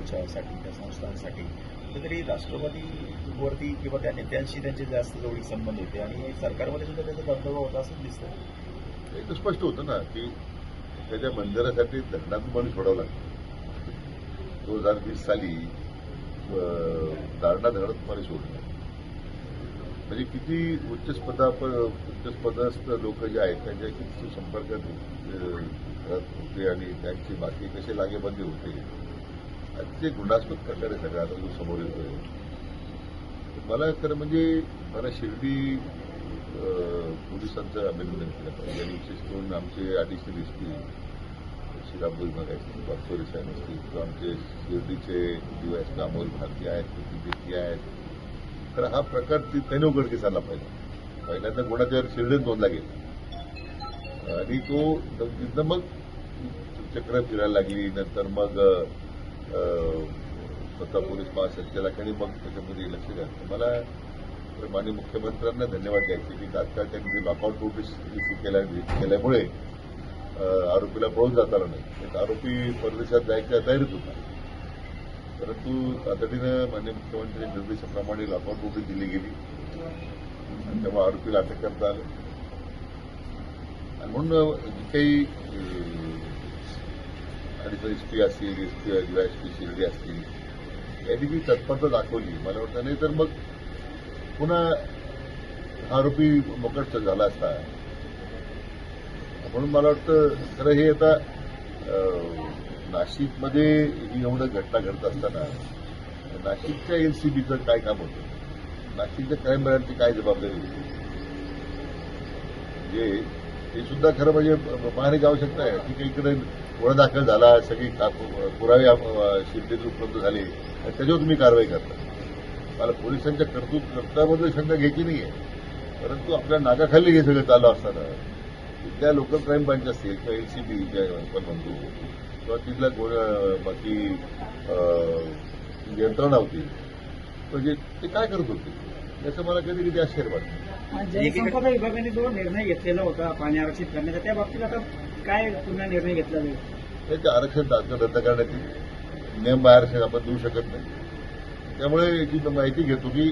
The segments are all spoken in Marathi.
मोर्चासाठी त्या संस्थांसाठी कुठेतरी राष्ट्रवादीवरती किंवा त्या नेत्यांशी त्यांचे जास्त जवळीक संबंध होते आणि सरकारमध्ये सुद्धा त्याचा दबदबा होता असं दिसतं. एक स्पष्ट होतं ना की त्याच्या मंदिरासाठी धरणातून पाणी सोडावं लागतं. 2020 साली दारणा धरणातून पाणी सोडलं. म्हणजे किती उच्चपदस्थ लोक जे आहेत त्यांच्या किती संपर्कात होते आणि त्यांचे बाकी कसे लागेबांधे होते अतिशय घृणास्पद प्रकारे सगळा आता जो समोर येतोय. मला खरं म्हणजे मला शिर्डी पोलिसांचं अभिनंदन केलं पाहिजे आणि विशेष करून आमचे अडिशनल एसपी श्रीरामपूर विभाग आहेत वागचोरे साहेब असतील किंवा आमचे शिर्डीचे डीवायएसपी अमोल भारती आहेत कृती आहेत. तर हा प्रकार त्यांनी उघडकीस आला पाहिजे. पहिल्यांदा गुन्ह्यावर शिर्डीत नोंदला गेला आणि तो तिथनं मग चक्र फिरायला लागली. नंतर मग स्वतः पोलीस महासंचालकांनी मग त्याच्यामध्ये लक्ष घातलं. मला माननीय मुख्यमंत्र्यांना धन्यवाद द्यायचे की तात्काळ त्यांनी लॉकआउट नोटीस केल्यामुळे आरोपीला पळून जाता आलं नाही. एक आरोपी परदेशात जायच्या तयारीत होता, परंतु तातडीनं माननीय मुख्यमंत्री निर्देशाप्रमाणे लॉकआउट नोटीस दिली गेली आणि त्यामुळे आरोपीला अटक करता आलं. आणि म्हणून जी काही अडीचशे एसपी असतील एसपी शिर्डी असतील यांनी जी तत्परता दाखवली मला वाटतं. नाही तर मग पुन्हा आरोपी मोकट झाला असता. म्हणून मला वाटतं खरं हे आता नाशिकमध्ये ही एवढं घटना घडत असताना नाशिकच्या एलसीबीचं काय काम होतं, नाशिकच्या क्राईम ब्रँचची काय जबाबदारी होती, म्हणजे हे सुद्धा खरं म्हणजे पाहण्याची आवश्यकता आहे. ठीक आहे, इकडे गुन्हा दाखल झाला, सगळी पुरावे शिर्डीत उपलब्ध झाले आणि त्याच्यावर तुम्ही कारवाई करता. मला पोलिसांच्या कर्तव्याबद्दल शंका घ्यायची नाहीये, परंतु आपल्या नाकाखाली हे सगळं चालू असताना तिथल्या लोकल क्राईम ब्रांच असतील किंवा एलसीबी आपण म्हणतो किंवा तिथल्या बाकी यंत्रणा होती म्हणजे ते काय करत होते याचं मला कधी कधी आश्चर्य वाटतं. जलसंपदा विभागाने जो निर्णय घेतलेला होता पाणी आरक्षित करण्याचा त्या बाबतीत आता काय पुन्हा निर्णय घेतला जाईल? त्याचे आरक्षण तात्काळ रद्द करण्यात येईल. नियम बाहेर आरक्षण आपण देऊ शकत नाही. त्यामुळे याची माहिती घेतो की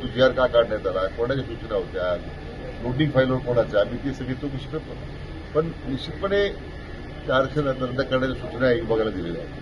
तो जी आर का काढण्यात आला, कोणाच्या सूचना होत्या, नोटिंग फाईलवर कोणाच्या, आम्ही ती सगळी चौकशी करतो. पण निश्चितपणे त्या आरक्षण रद्द करण्याच्या सूचना विभागाला दिलेल्या आहेत.